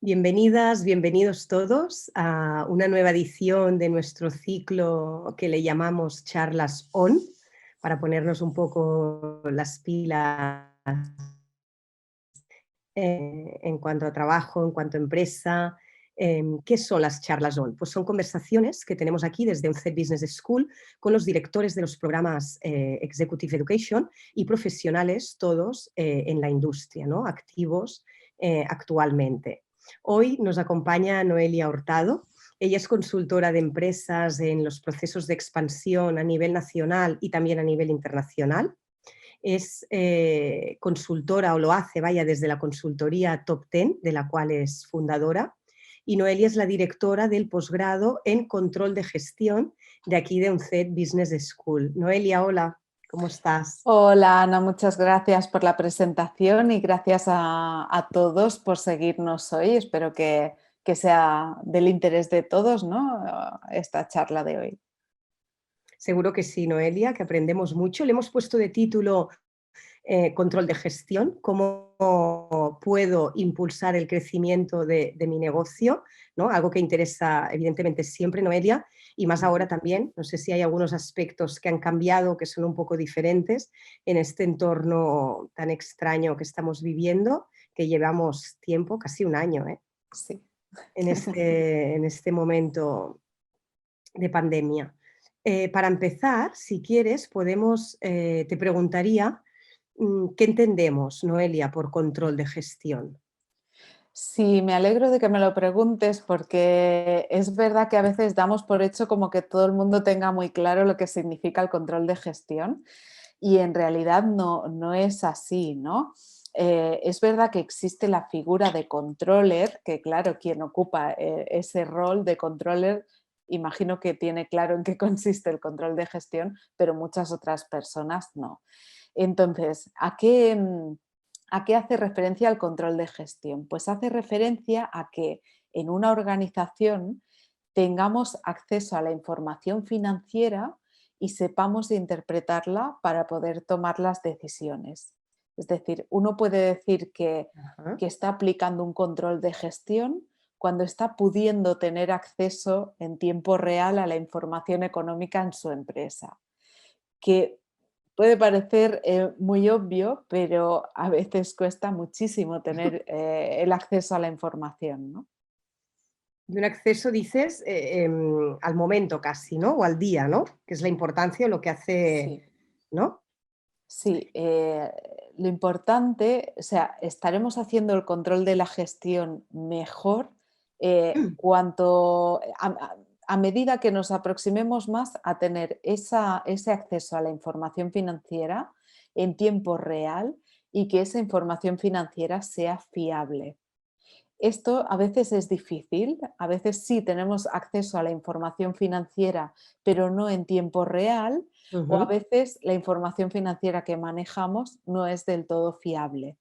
Bienvenidas, bienvenidos todos a una nueva edición de nuestro ciclo que le llamamos Charlas On, para ponernos un poco las pilas en cuanto a trabajo, en cuanto a empresa. ¿Qué son las charlas ON? Pues son conversaciones que tenemos aquí desde UNCED Business School con los directores de los programas Executive Education y profesionales todos en la industria, ¿no? Activos actualmente. Hoy nos acompaña Noelia Hurtado. Ella es consultora de empresas en los procesos de expansión a nivel nacional y también a nivel internacional. Es consultora, o lo hace, vaya, desde la consultoría Top Ten, de la cual es fundadora. Y Noelia es la directora del posgrado en control de gestión de aquí de UNCED Business School. Noelia, hola, ¿cómo estás? Hola Ana, muchas gracias por la presentación y gracias a todos por seguirnos hoy. Espero que sea del interés de todos, ¿no? Esta charla de hoy. Seguro que sí, Noelia, que aprendemos mucho. Le hemos puesto de título control de gestión, cómo puedo impulsar el crecimiento de mi negocio, ¿no? Algo que interesa evidentemente siempre, Noelia, y más ahora también. No sé si hay algunos aspectos que han cambiado, que son un poco diferentes en este entorno tan extraño que estamos viviendo, que llevamos tiempo, casi un año, Sí. en este momento de pandemia. Para empezar, si quieres, te preguntaría, ¿qué entendemos, Noelia, por control de gestión? Sí, me alegro de que me lo preguntes porque es verdad que a veces damos por hecho como que todo el mundo tenga muy claro lo que significa el control de gestión y en realidad no es así, ¿no? Es verdad que existe la figura de controller, que claro, quien ocupa ese rol de controller, imagino que tiene claro en qué consiste el control de gestión, pero muchas otras personas no. Entonces, ¿a qué hace referencia el control de gestión? Pues hace referencia a que en una organización tengamos acceso a la información financiera y sepamos interpretarla para poder tomar las decisiones. Es decir, uno puede decir Ajá. que está aplicando un control de gestión cuando está pudiendo tener acceso en tiempo real a la información económica en su empresa, que puede parecer muy obvio, pero a veces cuesta muchísimo tener el acceso a la información, ¿no? Y un acceso, dices, al momento casi, ¿no? O al día, ¿no? Que es la importancia, lo que hace, Sí. ¿no? Sí, lo importante, o sea, estaremos haciendo el control de la gestión mejor a medida que nos aproximemos más a tener ese acceso a la información financiera en tiempo real y que esa información financiera sea fiable. Esto a veces es difícil, a veces sí tenemos acceso a la información financiera, pero no en tiempo real, o a Ujú. veces la información financiera que manejamos no es del todo fiable,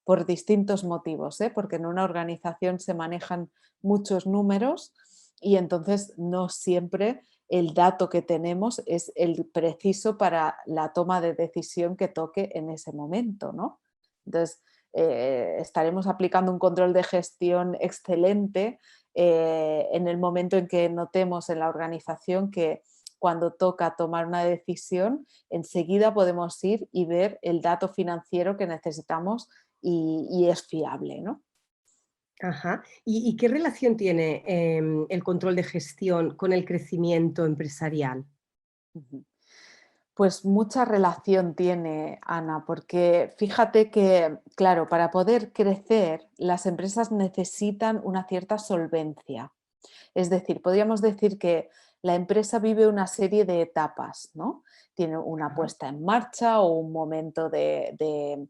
por distintos motivos, porque en una organización se manejan muchos números y entonces no siempre el dato que tenemos es el preciso para la toma de decisión que toque en ese momento, ¿no? Entonces, estaremos aplicando un control de gestión excelente en el momento en que notemos en la organización que cuando toca tomar una decisión, enseguida podemos ir y ver el dato financiero que necesitamos y es fiable, ¿no? Ajá. ¿Y qué relación tiene el control de gestión con el crecimiento empresarial? Ujú. Pues mucha relación tiene, Ana, porque fíjate que, claro, para poder crecer, las empresas necesitan una cierta solvencia. Es decir, podríamos decir que la empresa vive una serie de etapas, ¿no? Tiene una Ajá. puesta en marcha o un momento de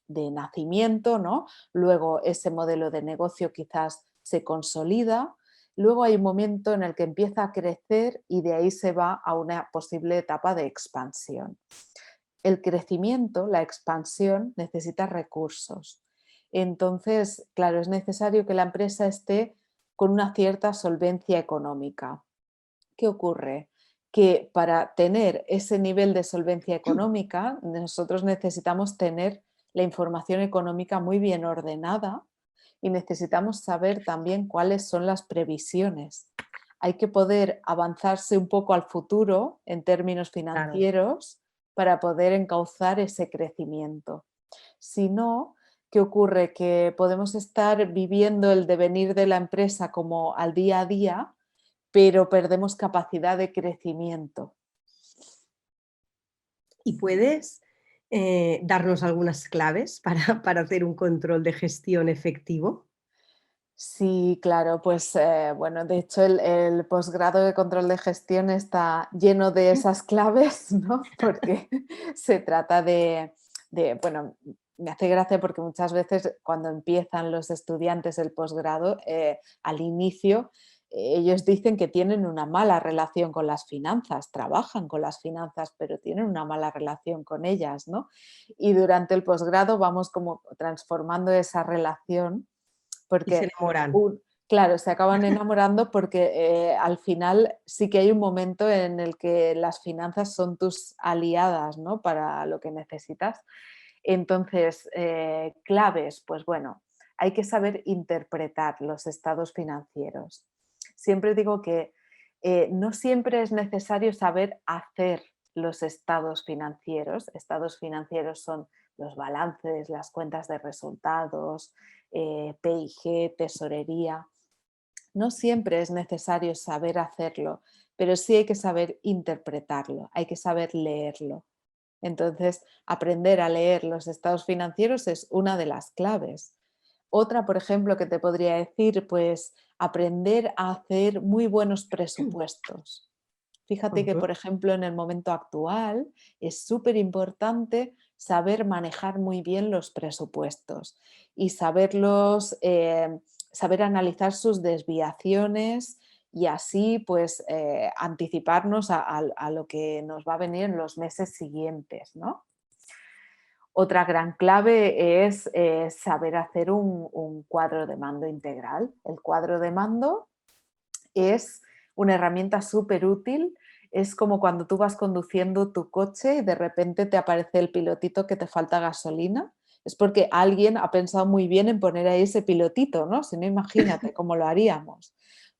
nacimiento, ¿no? Luego ese modelo de negocio quizás se consolida. Luego hay un momento en el que empieza a crecer y de ahí se va a una posible etapa de expansión. El crecimiento, la expansión, necesita recursos. Entonces, claro, es necesario que la empresa esté con una cierta solvencia económica. ¿Qué ocurre? Que para tener ese nivel de solvencia económica, nosotros necesitamos tener la información económica muy bien ordenada y necesitamos saber también cuáles son las previsiones. Hay que poder avanzarse un poco al futuro en términos Claro. financieros para poder encauzar ese crecimiento. Si no, ¿qué ocurre? Que podemos estar viviendo el devenir de la empresa como al día a día, pero perdemos capacidad de crecimiento. ¿Y puedes darnos algunas claves para hacer un control de gestión efectivo? Sí, claro, pues bueno, de hecho el posgrado de control de gestión está lleno de esas claves, ¿no? Porque se trata bueno, me hace gracia porque muchas veces cuando empiezan los estudiantes el posgrado, al inicio, ellos dicen que tienen una mala relación con las finanzas, trabajan con las finanzas, pero tienen una mala relación con ellas, ¿no? Y durante el posgrado vamos como transformando esa relación Y se porque enamoran. claro, se acaban enamorando porque, al final sí que hay un momento en el que las finanzas son tus aliadas, ¿no? Para lo que necesitas. Entonces, claves, pues bueno, hay que saber interpretar los estados financieros. Siempre digo que, no siempre es necesario saber hacer los estados financieros. Estados financieros son los balances, las cuentas de resultados, P&G, tesorería. No siempre es necesario saber hacerlo, pero sí hay que saber interpretarlo, hay que saber leerlo. Entonces, aprender a leer los estados financieros es una de las claves. Otra, por ejemplo, que te podría decir, pues aprender a hacer muy buenos presupuestos. Fíjate que, Ujú. por ejemplo, en el momento actual es súper importante saber manejar muy bien los presupuestos y saber analizar sus desviaciones y así pues anticiparnos a lo que nos va a venir en los meses siguientes, ¿no? Otra gran clave es saber hacer un cuadro de mando integral. El cuadro de mando es una herramienta súper útil. Es como cuando tú vas conduciendo tu coche y de repente te aparece el pilotito que te falta gasolina. Es porque alguien ha pensado muy bien en poner ahí ese pilotito, ¿no? Si no, imagínate cómo lo haríamos.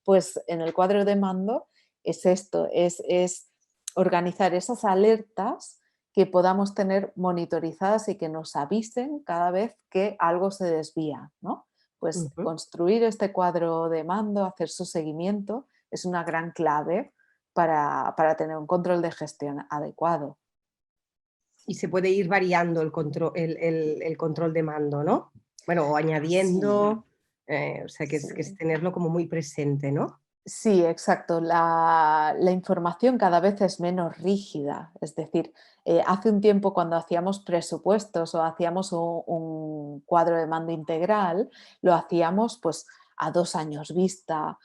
Pues en el cuadro de mando es esto, es organizar esas alertas que podamos tener monitorizadas y que nos avisen cada vez que algo se desvía, ¿no? Pues Ujú. construir este cuadro de mando, hacer su seguimiento, es una gran clave para tener un control de gestión adecuado. Y se puede ir variando el control de mando, ¿no? Bueno, o Sí, añadiendo, o sea, que es sí. tenerlo como muy presente, ¿no? Sí, exacto. La información cada vez es menos rígida. Es decir, hace un tiempo cuando hacíamos presupuestos o hacíamos un cuadro de mando integral, lo hacíamos pues a 2 años vista,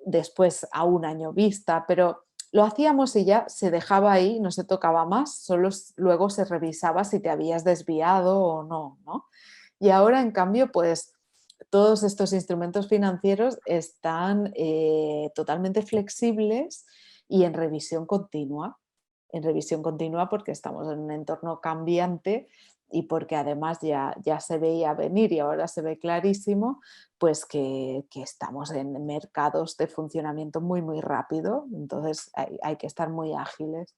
después a 1 año vista, pero lo hacíamos y ya se dejaba ahí, no se tocaba más, solo luego se revisaba si te habías desviado o no, ¿no? Y ahora, en cambio, pues todos estos instrumentos financieros están totalmente flexibles y en revisión continua porque estamos en un entorno cambiante y porque además ya se veía venir y ahora se ve clarísimo, pues que estamos en mercados de funcionamiento muy, muy rápido, entonces hay que estar muy ágiles.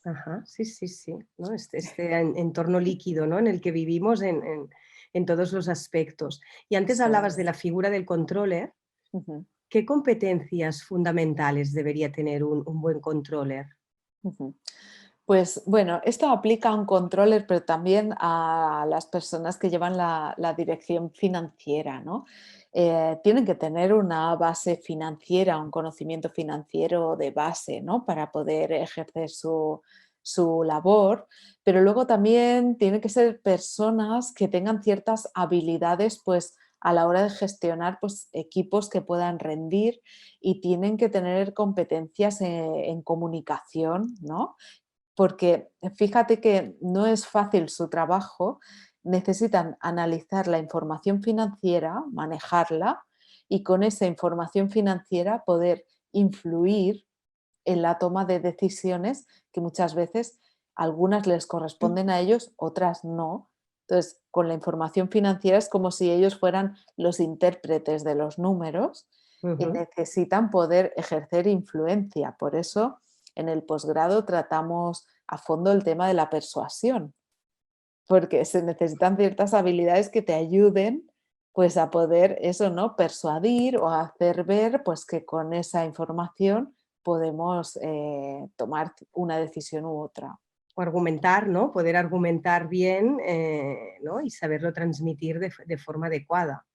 Ajá, sí, sí, sí, ¿no? Este entorno líquido, ¿no? En el que vivimos en todos los aspectos. Y antes Eso hablabas de es. la figura del controller. Ujú, ¿Qué competencias fundamentales debería tener un buen controller? ujú. Pues bueno, esto aplica a un controller, pero también a las personas que llevan la dirección financiera, ¿no? Tienen que tener una base financiera, un conocimiento financiero de base, ¿no? Para poder ejercer su labor, pero luego también tienen que ser personas que tengan ciertas habilidades, pues a la hora de gestionar pues, equipos que puedan rendir y tienen que tener competencias en comunicación, ¿no? Porque fíjate que no es fácil su trabajo, necesitan analizar la información financiera, manejarla y con esa información financiera poder influir en la toma de decisiones que muchas veces algunas les corresponden a ellos, otras no. Entonces, con la información financiera es como si ellos fueran los intérpretes de los números y Ujú. necesitan poder ejercer influencia. Por eso, en el posgrado tratamos a fondo el tema de la persuasión, porque se necesitan ciertas habilidades que te ayuden pues a poder eso, ¿no? Persuadir o hacer ver pues que con esa información podemos tomar una decisión u otra. O argumentar, ¿no? Poder argumentar bien, ¿no? Y saberlo transmitir de forma adecuada.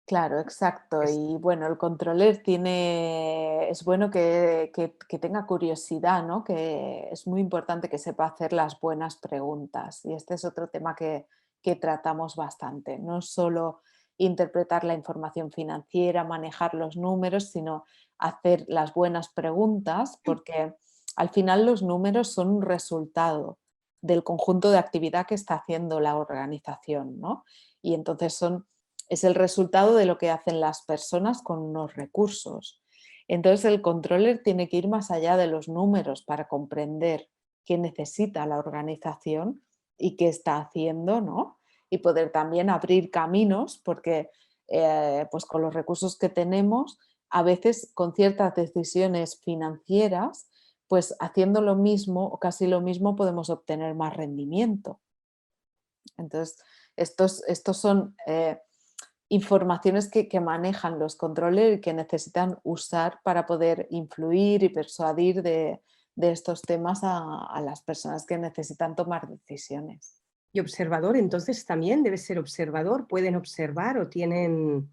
Claro, exacto. Es Y bueno, el controller es bueno que tenga curiosidad, ¿no? Que es muy importante que sepa hacer las buenas preguntas. Y este es otro tema que tratamos bastante. No solo interpretar la información financiera, manejar los números, sino hacer las buenas preguntas, porque al final los números son un resultado del conjunto de actividad que está haciendo la organización, ¿no? Y entonces es el resultado de lo que hacen las personas con unos recursos. Entonces el controller tiene que ir más allá de los números para comprender qué necesita la organización y qué está haciendo, ¿no? Y poder también abrir caminos porque pues con los recursos que tenemos, a veces con ciertas decisiones financieras, pues haciendo lo mismo o casi lo mismo podemos obtener más rendimiento. Entonces, estos son informaciones que manejan los controles y que necesitan usar para poder influir y persuadir de estos temas a las personas que necesitan tomar decisiones. y observador, entonces también debe ser observador, pueden observar o tienen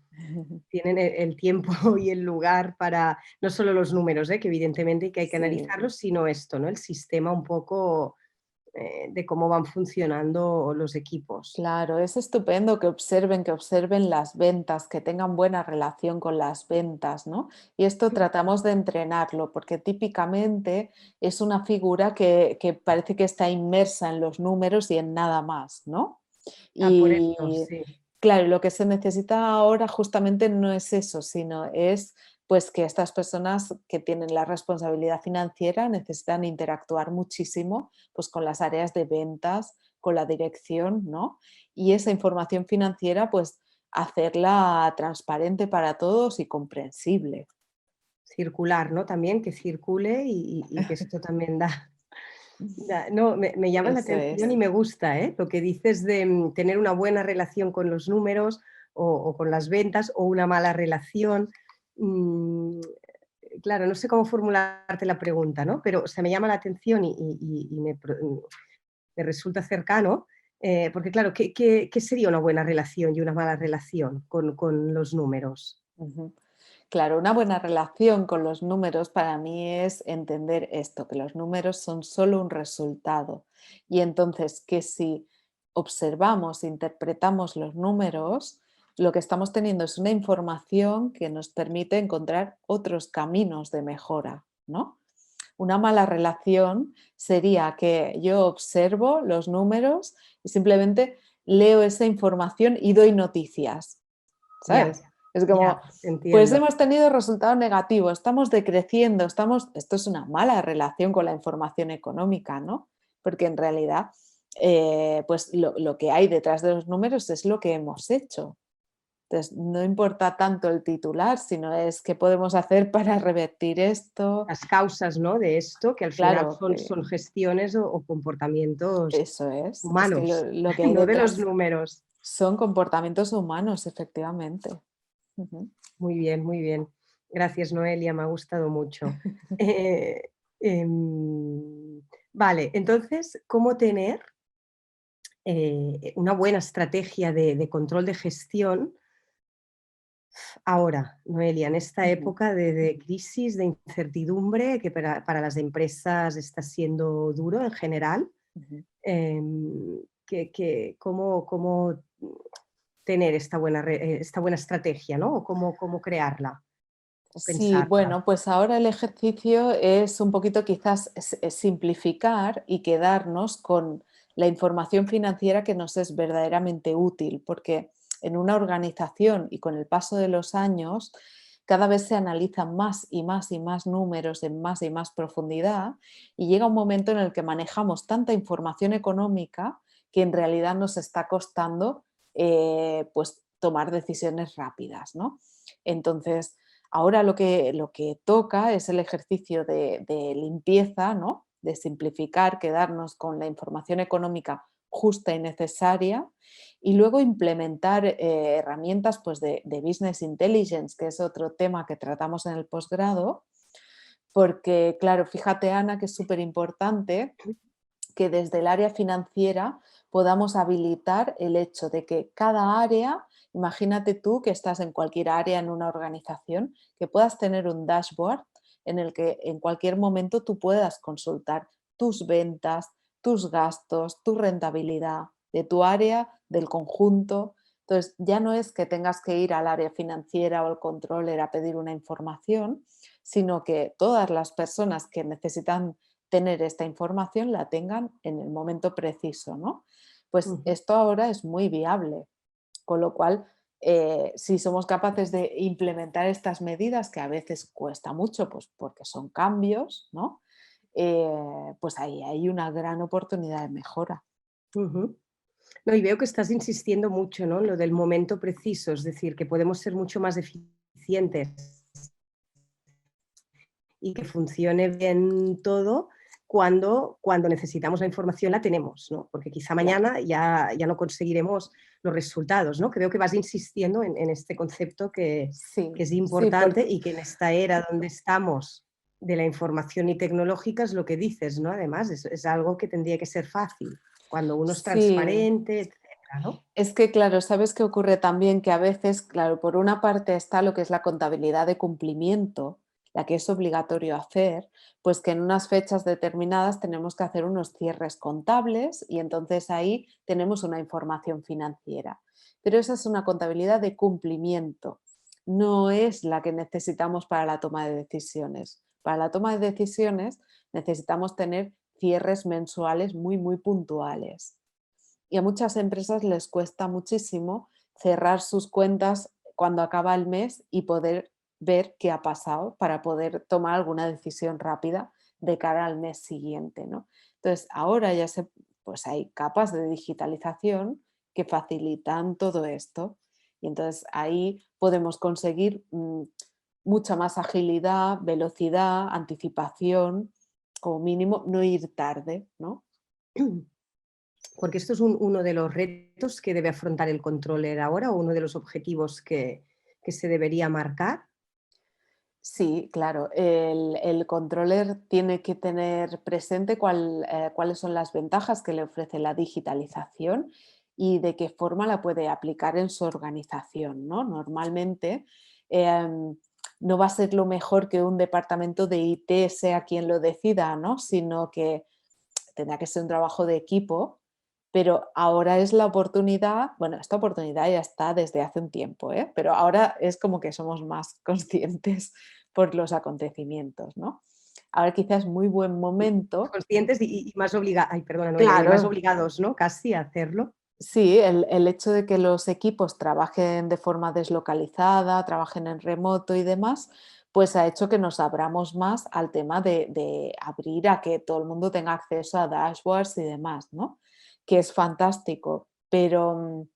el tiempo y el lugar para, no solo los números, que evidentemente que hay que Sí. analizarlos, sino esto, ¿no? El sistema un poco de cómo van funcionando los equipos. Claro, es estupendo que observen las ventas, que tengan buena relación con las ventas, ¿no? Y esto tratamos de entrenarlo, porque típicamente es una figura que parece que está inmersa en los números y en nada más, ¿no? Ah, por eso, Y sí. claro, lo que se necesita ahora justamente no es eso, sino es pues que estas personas que tienen la responsabilidad financiera necesitan interactuar muchísimo pues con las áreas de ventas, con la dirección, ¿no? Y esa información financiera pues hacerla transparente para todos y comprensible. Circular, ¿no? También que circule y que esto también da, no, me llama la Eso atención y es. me gusta, lo que dices de tener una buena relación con los números o con las ventas o una mala relación. Mm, claro, no sé cómo formularte la pregunta, ¿no? Pero o sea, me llama la atención y me resulta cercano, porque claro, ¿qué sería una buena relación y una mala relación con los números? Ujú. Claro, una buena relación con los números para mí es entender esto, que los números son solo un resultado. Y entonces que si observamos, interpretamos los números, lo que estamos teniendo es una información que nos permite encontrar otros caminos de mejora, ¿no? Una mala relación sería que yo observo los números y simplemente leo esa información y doy noticias, Ya, ¿sabes? Es ya, como, pues entiendo. hemos tenido resultado negativo, estamos decreciendo, esto es una mala relación con la información económica, ¿no? Porque en realidad, pues lo que hay detrás de los números es lo que hemos hecho. Entonces, no importa tanto el titular, sino es qué podemos hacer para revertir esto. Las causas, ¿no? De esto, que al final Claro, son gestiones o comportamientos eso es que humanos, lo que hay no de los detrás números. son comportamientos humanos, efectivamente. Ujú. Muy bien, muy bien. Gracias, Noelia, me ha gustado mucho. Eh, vale, entonces, ¿cómo tener una buena estrategia de control de gestión ahora, Noelia, en esta Ujú. época de crisis, de incertidumbre, que para las empresas está siendo duro en general? Ujú. ¿Cómo tener esta buena estrategia, ¿no? O cómo crearla o Sí, pensarla. bueno, pues ahora el ejercicio es un poquito quizás simplificar y quedarnos con la información financiera que nos es verdaderamente útil, porque en una organización y con el paso de los años, cada vez se analizan más y más y más números en más y más profundidad y llega un momento en el que manejamos tanta información económica que en realidad nos está costando pues tomar decisiones rápidas, ¿no? Entonces, ahora lo que toca es el ejercicio de limpieza, ¿no? De simplificar, quedarnos con la información económica justa y necesaria y luego implementar herramientas pues, de Business Intelligence, que es otro tema que tratamos en el posgrado, porque claro, fíjate Ana que es súper importante que desde el área financiera podamos habilitar el hecho de que cada área, imagínate tú que estás en cualquier área en una organización, que puedas tener un dashboard en el que en cualquier momento tú puedas consultar tus ventas, tus gastos, tu rentabilidad de tu área, del conjunto. Entonces, ya no es que tengas que ir al área financiera o al controller a pedir una información, sino que todas las personas que necesitan tener esta información la tengan en el momento preciso, ¿no? Pues Ujú. esto ahora es muy viable, con lo cual, si somos capaces de implementar estas medidas, que a veces cuesta mucho, pues porque son cambios, ¿no? Pues ahí hay una gran oportunidad de mejora. Ujú. No, y veo que estás insistiendo mucho, ¿no? En lo del momento preciso, es decir, que podemos ser mucho más eficientes y que funcione bien todo cuando necesitamos la información la tenemos, ¿no? Porque quizá Claro. mañana ya no conseguiremos los resultados, ¿no? Que veo que vas insistiendo en este concepto que Sí, es sí, importante porque y que en esta era donde estamos de la información y tecnológica es lo que dices, ¿no? Además, es algo que tendría que ser fácil, cuando uno es sí. transparente, etcétera, ¿no? Es que, claro, ¿sabes qué ocurre también? Que a veces, claro, por una parte está lo que es la contabilidad de cumplimiento, la que es obligatorio hacer, pues que en unas fechas determinadas tenemos que hacer unos cierres contables y entonces ahí tenemos una información financiera. Pero esa es una contabilidad de cumplimiento, no es la que necesitamos para la toma de decisiones. Para la toma de decisiones necesitamos tener cierres mensuales muy, muy puntuales. Y a muchas empresas les cuesta muchísimo cerrar sus cuentas cuando acaba el mes y poder ver qué ha pasado para poder tomar alguna decisión rápida de cara al mes siguiente, ¿no? Entonces, ahora pues hay capas de digitalización que facilitan todo esto y entonces ahí podemos conseguir mucha más agilidad, velocidad, anticipación, como mínimo no ir tarde, ¿no? Porque esto es uno de los retos que debe afrontar el controller ahora o uno de los objetivos que se debería marcar. Sí, claro. El controller tiene que tener presente cuáles son las ventajas que le ofrece la digitalización y de qué forma la puede aplicar en su organización, ¿no? Normalmente em, no va a ser lo mejor que un departamento de IT sea quien lo decida, ¿no? Sino que tendrá que ser un trabajo de equipo, pero ahora es la oportunidad, bueno, esta oportunidad ya está desde hace un tiempo, ¿eh? Pero ahora es como que somos más conscientes por los acontecimientos, ¿no? Ahora quizás es muy buen momento, Conscientes y más ay, perdona, Noelia, y más claro, obligados, ¿no? Casi a hacerlo. sí, el hecho de que los equipos trabajen de forma deslocalizada, trabajen en remoto y demás, pues ha hecho que nos abramos más al tema de abrir a que todo el mundo tenga acceso a dashboards y demás, ¿no? Que es fantástico, pero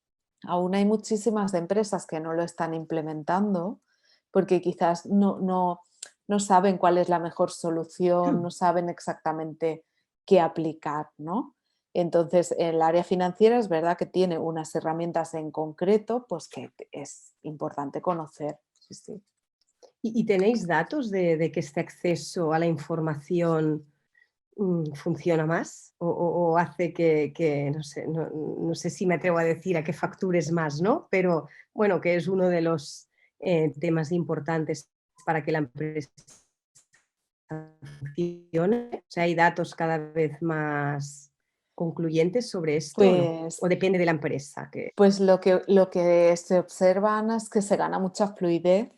aún hay muchísimas empresas que no lo están implementando porque quizás no saben cuál es la mejor solución, no saben exactamente qué aplicar, ¿no? Entonces, el área financiera es verdad que tiene unas herramientas en concreto, pues que es importante conocer. Sí, sí. ¿Y tenéis datos de que este acceso a la información funciona más? ¿O hace que, no sé, no sé si me atrevo a decir a qué factures más, ¿no? Pero bueno, que es uno de los temas importantes para que la empresa funcione. O sea, ¿hay datos cada vez más concluyentes sobre esto o no? ¿O Pues, depende de la empresa? pues lo que se observa, Ana, es que se gana mucha fluidez,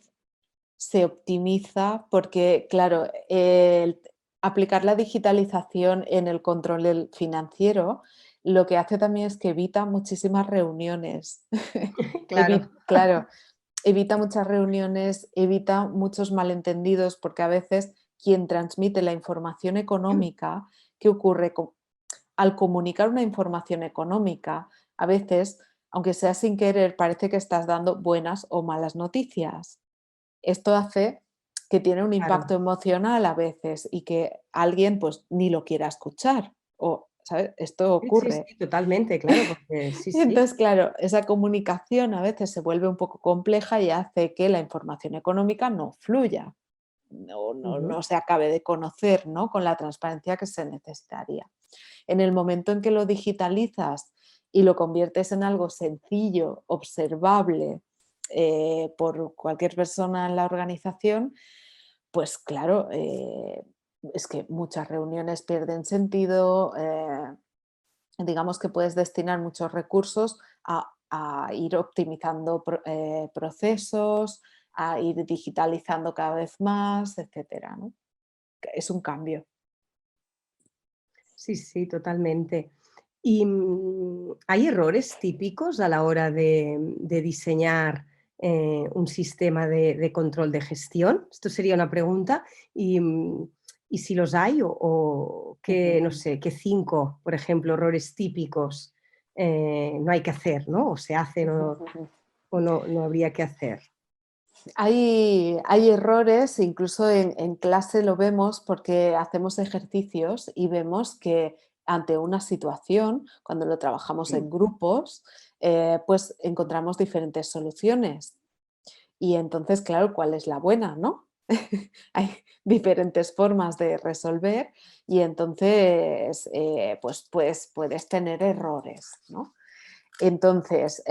se optimiza, porque, claro, el aplicar la digitalización en el control financiero lo que hace también es que evita muchísimas reuniones. Claro. Claro, evita muchas reuniones, evita muchos malentendidos, porque a veces quien transmite la información económica, ¿qué ocurre? al comunicar una información económica, a veces, aunque sea sin querer, parece que estás dando buenas o malas noticias. Esto hace que tiene un Claro. impacto emocional a veces y que alguien pues ni lo quiera escuchar o, ¿sabes? Esto Sí, sí, ocurre. sí, totalmente, claro, porque sí, Y sí. entonces, claro, esa comunicación a veces se vuelve un poco compleja y hace que la información económica no fluya, Ujú. no se acabe de conocer, ¿no? Con la transparencia que se necesitaría. En el momento en que lo digitalizas y lo conviertes en algo sencillo, observable, por cualquier persona en la organización, pues claro, es que muchas reuniones pierden sentido, digamos que puedes destinar muchos recursos a ir optimizando procesos, a ir digitalizando cada vez más, etcétera, ¿no? Es un cambio. Sí, sí, totalmente. ¿Y hay errores típicos a la hora de diseñar un sistema de control de gestión? Esto sería una pregunta. Y si los hay, o qué, no sé, qué 5, por ejemplo, errores típicos no hay que hacer, ¿no? O se hacen o no, no habría que hacer. Hay errores, incluso en clase lo vemos porque hacemos ejercicios y vemos que ante una situación, cuando lo trabajamos en grupos, pues encontramos diferentes soluciones. Y entonces, claro, ¿cuál es la buena, no? Hay diferentes formas de resolver y entonces, pues puedes tener errores, ¿no? Entonces,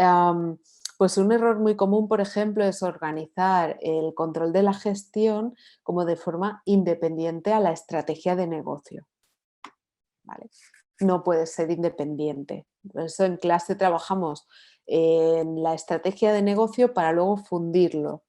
pues un error muy común, por ejemplo, es organizar el control de la gestión como de forma independiente a la estrategia de negocio, ¿vale? No puede ser independiente. Por eso en clase trabajamos en la estrategia de negocio para luego fundirlo,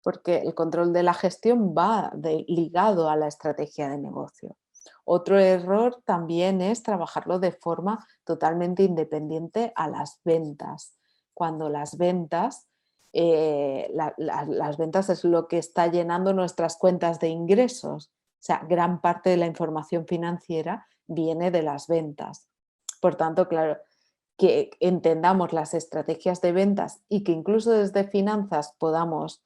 porque el control de la gestión va ligado a la estrategia de negocio. Otro error también es trabajarlo de forma totalmente independiente a las ventas, cuando las ventas, las ventas es lo que está llenando nuestras cuentas de ingresos. O sea, gran parte de la información financiera viene de las ventas. Por tanto, claro, que entendamos las estrategias de ventas y que incluso desde finanzas podamos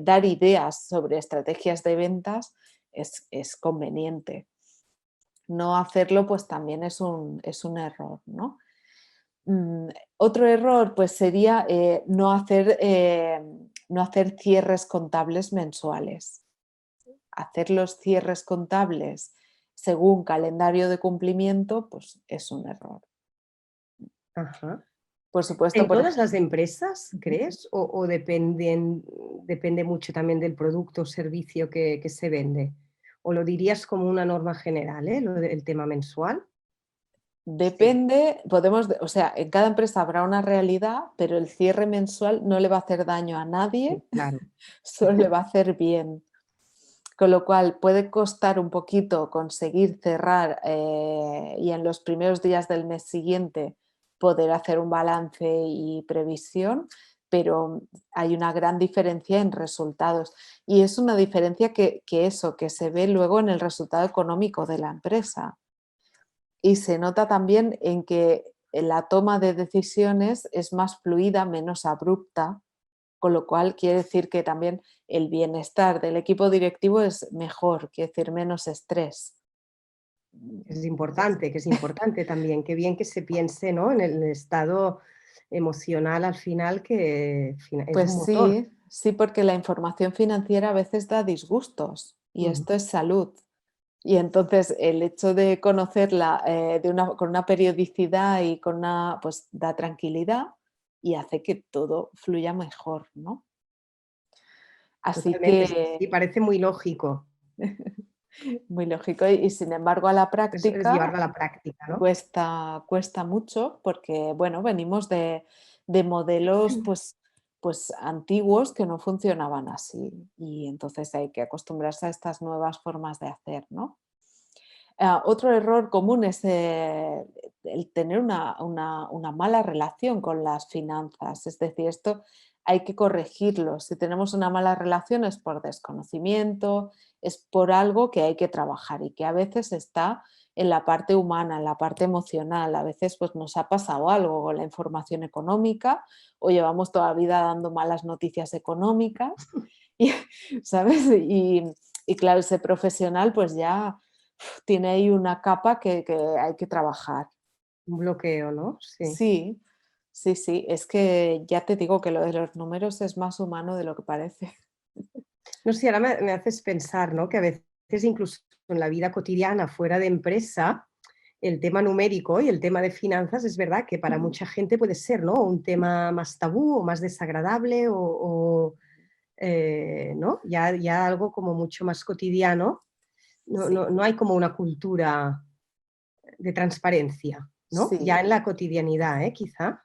dar ideas sobre estrategias de ventas es conveniente. No hacerlo pues también es un error, ¿no? Mm, Otro error pues sería no hacer cierres contables mensuales. Hacer los cierres contables según calendario de cumplimiento pues es un error. Ajá. Por supuesto, ¿En por todas ejemplo. las empresas, crees? ¿O depende mucho también del producto o servicio que se vende? ¿O lo dirías como una norma general, el tema mensual? Sí, Depende, o sea, en cada empresa habrá una realidad, pero el cierre mensual no le va a hacer daño a sí, nadie, claro. solo le va a hacer bien. Con lo cual puede costar un poquito conseguir cerrar y en los primeros días del mes siguiente poder hacer un balance y previsión, pero hay una gran diferencia en resultados. Y es una diferencia que se ve luego en el resultado económico de la empresa. Y se nota también en que la toma de decisiones es más fluida, menos abrupta, con lo cual quiere decir que también el bienestar del equipo directivo es mejor, quiere decir menos estrés. Que es importante también. Qué bien que se piense, ¿no? En el estado emocional al final, que es Pues un motor. sí, sí, porque la información financiera a veces da disgustos y Ujú. esto es salud. Y entonces el hecho de conocerla con una periodicidad y con una, pues da tranquilidad y hace que todo fluya mejor, ¿no? Así Totalmente, sí, que sí, parece muy lógico. muy lógico y sin embargo a la Es llevarlo práctica a la práctica, ¿no? cuesta mucho porque, bueno, venimos de modelos pues antiguos que no funcionaban así y entonces hay que acostumbrarse a estas nuevas formas de hacer, ¿no? Otro error común es el tener una mala relación con las finanzas, es decir, esto hay que corregirlo. Si tenemos una mala relación es por desconocimiento, es por algo que hay que trabajar y que a veces está en la parte humana, en la parte emocional. A veces pues, nos ha pasado algo con la información económica o llevamos toda la vida dando malas noticias económicas, y, ¿sabes? Y claro, ese profesional pues ya tiene ahí una capa que hay que trabajar. Un bloqueo, ¿no? Sí. Sí, sí, sí, es que ya te digo que lo de los números es más humano de lo que parece. No sé, ahora me haces pensar, ¿no? Que a veces incluso en la vida cotidiana, fuera de empresa, el tema numérico y el tema de finanzas es verdad que para mucha gente puede ser, ¿no? Un tema más tabú o más desagradable ¿no? Ya algo como mucho más cotidiano. Sí, No hay como una cultura de transparencia, ¿no? Ya sí. en la cotidianidad, quizá.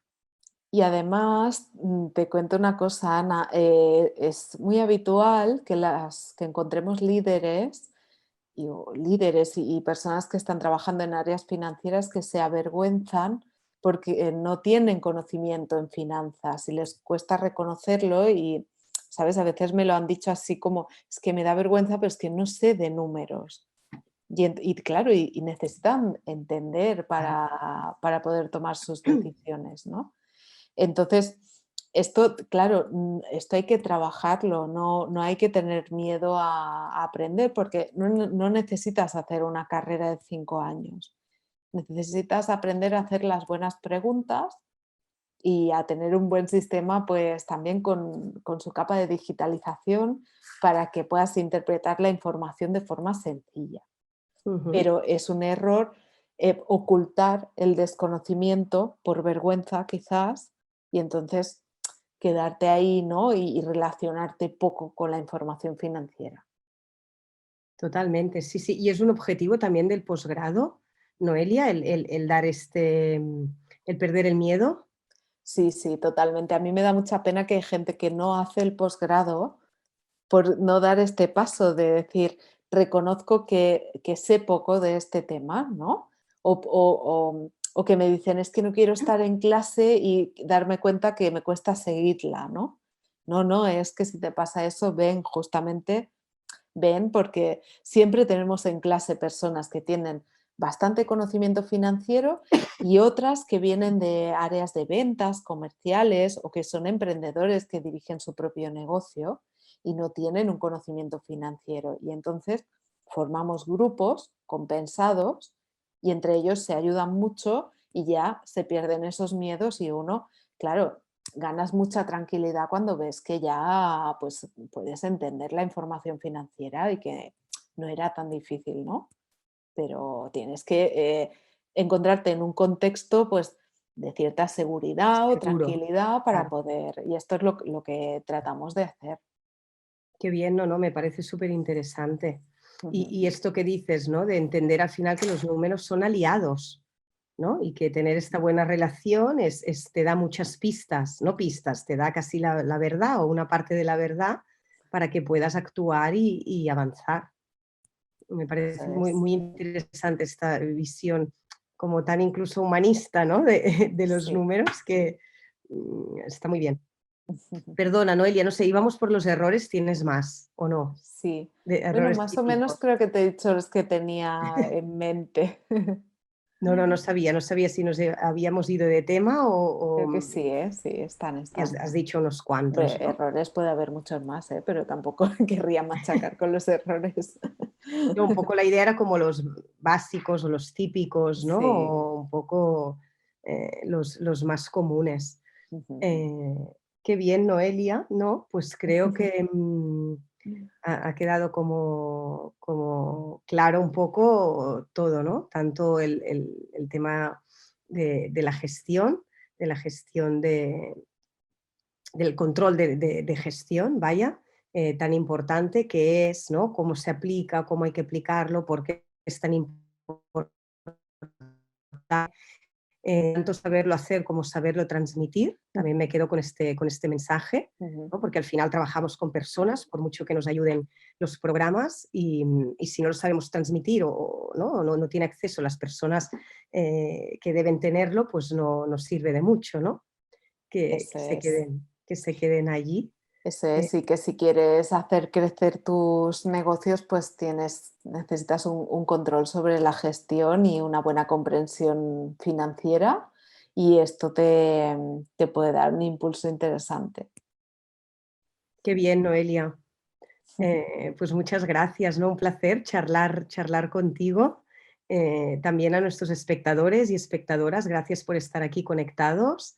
Y además, te cuento una cosa, Ana, es muy habitual que encontremos líderes o líderes y personas que están trabajando en áreas financieras que se avergüenzan porque no tienen conocimiento en finanzas y les cuesta reconocerlo y, ¿sabes? A veces me lo han dicho así como, es que me da vergüenza, pero es que no sé de números. Y claro, y necesitan entender para poder tomar sus decisiones, ¿no? Entonces, esto, claro, esto hay que trabajarlo, no hay que tener miedo a aprender porque no necesitas hacer una carrera de 5 años. Necesitas aprender a hacer las buenas preguntas y a tener un buen sistema, pues también con su capa de digitalización para que puedas interpretar la información de forma sencilla. Ujú. Pero es un error, ocultar el desconocimiento por vergüenza quizás, y entonces quedarte ahí, ¿no? Y relacionarte poco con la información financiera. Totalmente, sí, sí. Y es un objetivo también del posgrado, Noelia, el dar el perder el miedo. Sí, sí, totalmente. A mí me da mucha pena que hay gente que no hace el posgrado por no dar este paso de decir, reconozco que sé poco de este tema, ¿no? O que me dicen, es que no quiero estar en clase y darme cuenta que me cuesta seguirla, ¿no? No, no, es que si te pasa eso, ven, justamente ven, porque siempre tenemos en clase personas que tienen bastante conocimiento financiero y otras que vienen de áreas de ventas, comerciales o que son emprendedores que dirigen su propio negocio y no tienen un conocimiento financiero. Y entonces formamos grupos compensados y entre ellos se ayudan mucho y ya se pierden esos miedos y uno, claro, ganas mucha tranquilidad cuando ves que ya pues, puedes entender la información financiera y que no era tan difícil, ¿no? Pero tienes que encontrarte en un contexto pues, de cierta seguridad o Seguro, tranquilidad para claro. poder, y esto es lo que tratamos de hacer. Qué bien, no, no, me parece súper interesante. Ujú. Y esto que dices, ¿no? De entender al final que los números son aliados, ¿no? Y que tener esta buena relación te da muchas pistas, no pistas, te da casi la verdad o una parte de la verdad para que puedas actuar y avanzar. Me Eso parece muy, es. muy interesante esta visión como tan incluso humanista, ¿no? De los Sí. números que está muy bien. Perdona, Noelia, no sé, íbamos por los errores, ¿tienes más o no? Sí. De Bueno, errores más o menos típicos. creo que te he dicho los que tenía en mente. No, no, no sabía si habíamos ido de tema Creo que o sí, ¿eh? Sí, están, y has, están. has dicho unos cuantos, Hombre, ¿no? errores puede haber muchos más, ¿eh? Pero tampoco querría machacar con los errores. No, un poco la idea era como los básicos o los típicos, ¿no? Sí. O un poco los más comunes. Ujú. Eh, qué bien, Noelia, ¿no? Pues creo que ha quedado como claro un poco todo, ¿no? Tanto el tema de la gestión del control de gestión, vaya, tan importante que es, ¿no? Cómo se aplica, cómo hay que aplicarlo, por qué es tan importante tanto saberlo hacer como saberlo transmitir. También me quedo con este mensaje, Ujú. ¿no? Porque al final trabajamos con personas, por mucho que nos ayuden los programas, y si no lo sabemos transmitir o no tiene acceso a las personas que deben tenerlo, pues no nos sirve de mucho, ¿no? Eso Que se es. queden allí. Eso es, y que si quieres hacer crecer tus negocios, pues necesitas un control sobre la gestión y una buena comprensión financiera, y esto te puede dar un impulso interesante. Qué bien, Noelia. Pues muchas gracias, ¿no? Un placer charlar contigo. También a nuestros espectadores y espectadoras, gracias por estar aquí conectados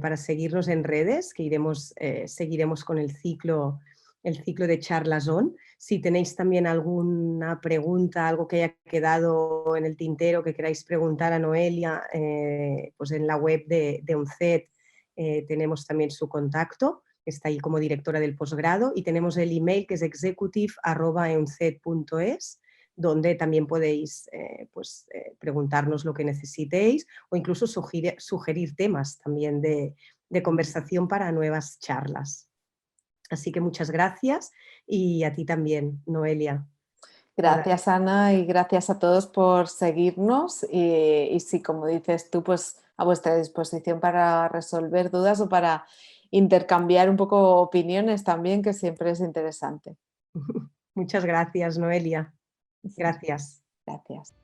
para seguirnos en redes, que seguiremos con el ciclo de charlas on. Si tenéis también alguna pregunta, algo que haya quedado en el tintero que queráis preguntar a Noelia, pues en la web de UNCED tenemos también su contacto. Está ahí como directora del posgrado, y tenemos el email que es executive@eunced.es, donde también podéis preguntarnos lo que necesitéis o incluso sugerir temas también de conversación para nuevas charlas. Así que muchas gracias, y a ti también, Noelia. Gracias, Ana, y gracias a todos por seguirnos. Y sí, como dices tú, pues a vuestra disposición para resolver dudas o para intercambiar un poco opiniones también, que siempre es interesante. Muchas gracias, Noelia. Gracias. Gracias.